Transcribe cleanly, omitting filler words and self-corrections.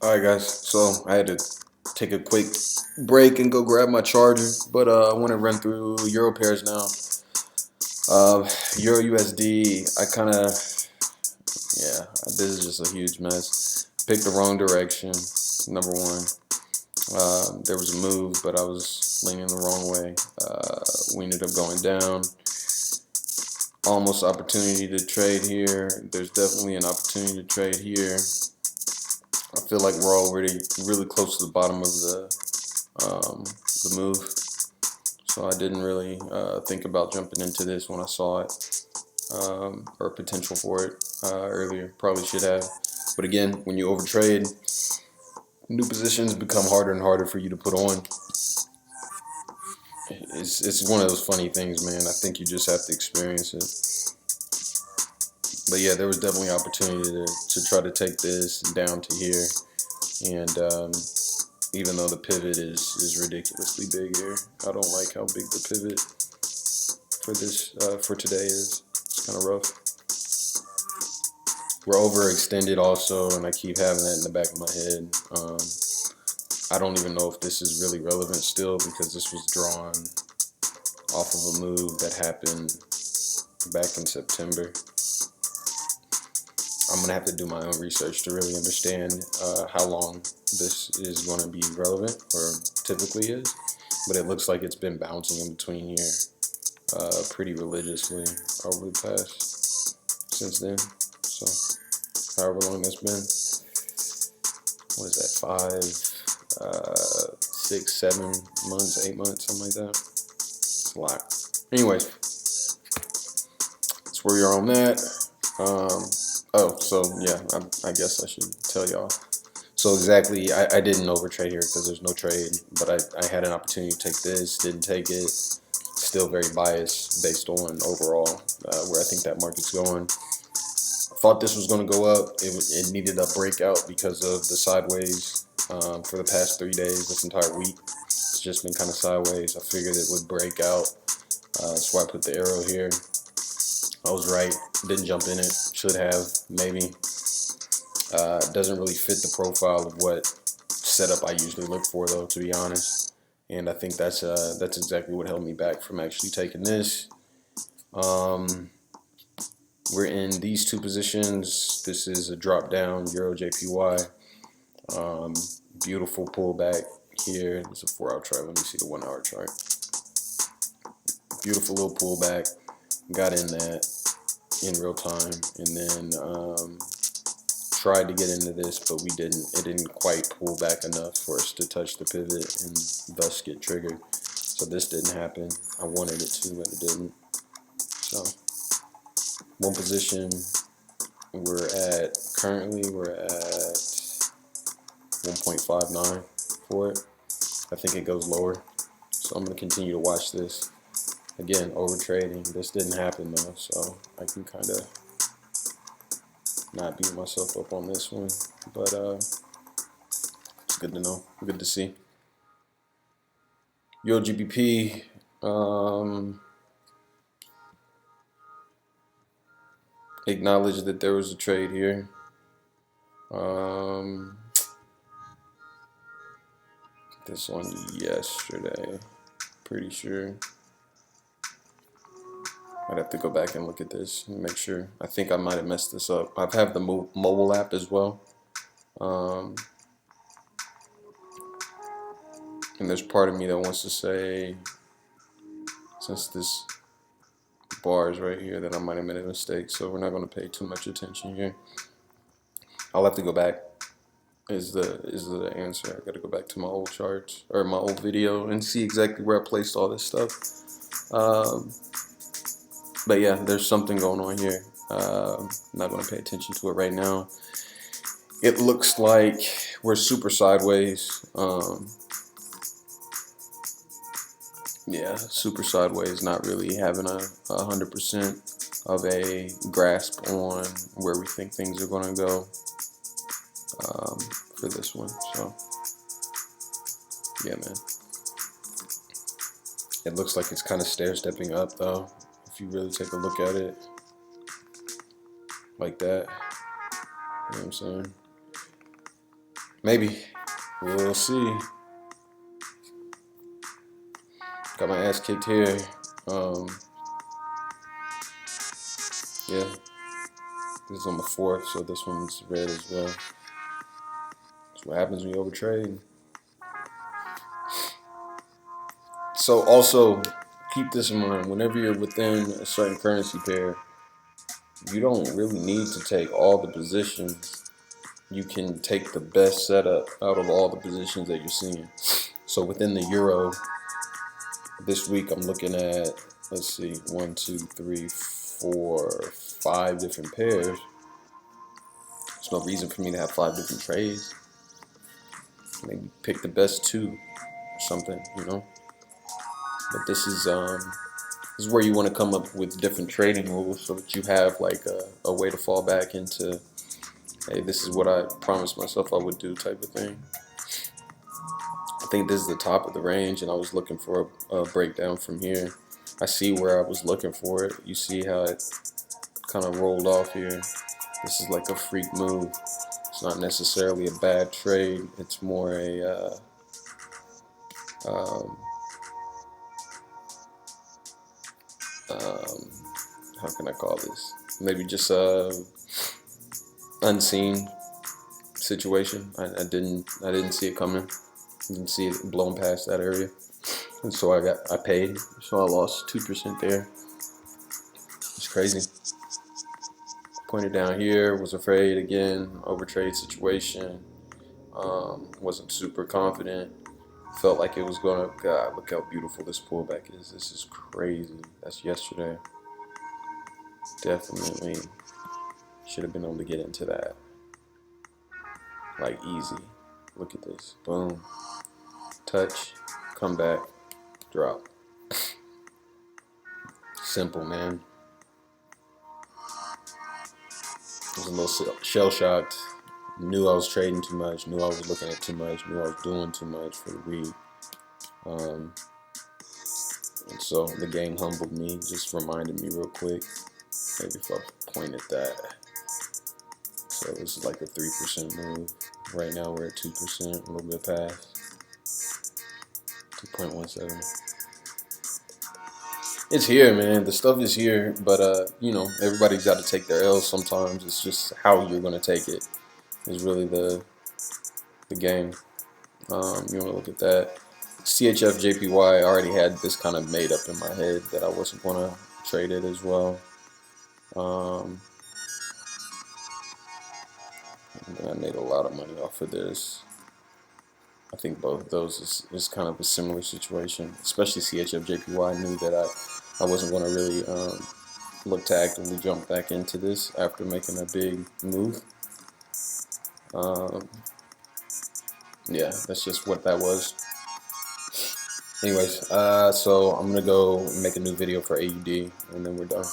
Alright guys, so I had to take a quick break and go grab my charger, but I want to run through Euro pairs now. Euro USD, I kind of, yeah, this is just a huge mess. Picked the wrong direction, number one. There was a move, but I was leaning the wrong way. We ended up going down. Almost opportunity to trade here. There's definitely an opportunity to trade here. I feel like we're already really close to the bottom of the move, so I didn't really think about jumping into this when I saw it, or potential for it earlier. Probably should have, but again, when you overtrade, new positions become harder and harder for you to put on. It's one of those funny things, man. I think you just have to experience it. But yeah, there was definitely opportunity to try to take this down to here, and even though the pivot is ridiculously big here, I don't like how big the pivot for this for today is. It's kind of rough. We're overextended also, and I keep having that in the back of my head. I don't even know if this is really relevant still, because this was drawn off of a move that happened back in September. I'm gonna have to do my own research to really understand how long this is going to be relevant, or typically is. But it looks like it's been bouncing in between here pretty religiously over the past since then. So however long that's been, what is that, 5, 6, 7 months, 8 months, something like that. It's a lot. Anyways, that's where you're on that. Oh, so yeah, I guess I should tell y'all. So exactly, I didn't overtrade here because there's no trade, but I had an opportunity to take this, didn't take it. Still very biased based on overall where I think that market's going. Thought this was going to go up. It needed a breakout because of the sideways for the past 3 days, this entire week. It's just been kind of sideways. I figured it would break out. That's why I put the arrow here. I was right. Didn't jump in it. Should have, maybe. Doesn't really fit the profile of what setup I usually look for, though, to be honest. And I think that's exactly what held me back from actually taking this. We're in these two positions. This is a drop down Euro JPY. Beautiful pullback here. It's a 4-hour chart. Let me see the 1-hour chart. Beautiful little pullback. Got in that in real time, and then tried to get into this, but we didn't. It didn't quite pull back enough for us to touch the pivot and thus get triggered. So this didn't happen. I wanted it to, but it didn't. So one position currently we're at 1.59 for it. I think it goes lower, so I'm going to continue to watch this. Again, over trading. This didn't happen though, so I can kind of not beat myself up on this one, but it's good to know, good to see. Euro GBP, acknowledge that there was a trade here. This one yesterday, pretty sure. I'd have to go back and look at this and make sure. I think I might have messed this up. I have the mobile app as well. And there's part of me that wants to say, since this bar is right here, that I might have made a mistake. So we're not going to pay too much attention here. I'll have to go back. Is the answer. I got to go back to my old charts or my old video and see exactly where I placed all this stuff. But yeah, there's something going on here. I'm not going to pay attention to it right now. It looks like we're super sideways. Yeah, super sideways, not really having a 100% of a grasp on where we think things are going to go for this one. So yeah, man, it looks like it's kind of stair-stepping up though, if you really take a look at it like that. You know what I'm saying? Maybe. We'll see. Got my ass kicked here. Yeah. This is on the 4th, so this one's red as well. That's what happens when you overtrade. So also, keep this in mind. Whenever you're within a certain currency pair, you don't really need to take all the positions. You can take the best setup out of all the positions that you're seeing. So within the euro, this week I'm looking at, let's see, 1, 2, 3, 4, 5 different pairs. There's no reason for me to have 5 different trades. Maybe pick the best 2 or something, you know. But this is where you want to come up with different trading rules so that you have like a way to fall back into, hey, this is what I promised myself I would do type of thing. I think this is the top of the range, and I was looking for a breakdown from here. I see where I was looking for it. You see how it kind of rolled off here. This is like a freak move. It's not necessarily a bad trade. It's more a how can I call this? Maybe just a unseen situation. I didn't see it coming. Didn't see it blowing past that area, and so I paid. So I lost 2% there. It's crazy. Pointed down here, was afraid again, overtrade situation. Wasn't super confident. Felt like it was gonna. God, look how beautiful this pullback is. This is crazy. That's yesterday. Definitely should have been able to get into that. Like easy. Look at this. Boom. Touch. Come back. Drop. Simple, man. I was a little shell shocked. Knew I was trading too much. Knew I was looking at too much. Knew I was doing too much for the week. And so the game humbled me. Just reminded me real quick. Maybe if I point at that. So this is like a 3% move. Right now we're at 2%, a little bit past. 2.17. It's here, man. The stuff is here, but you know, everybody's got to take their L's sometimes. It's just how you're gonna take it is really the game. You want to look at that. CHF JPY, I already had this kind of made up in my head that I wasn't gonna trade it as well. I made a lot of money off of this. I think both of those is kind of a similar situation, especially CHF JPY. I knew that I wasn't going to really look to actively jump back into this after making a big move. Yeah, that's just what that was. Anyways, so I'm going to go make a new video for AUD, and then we're done.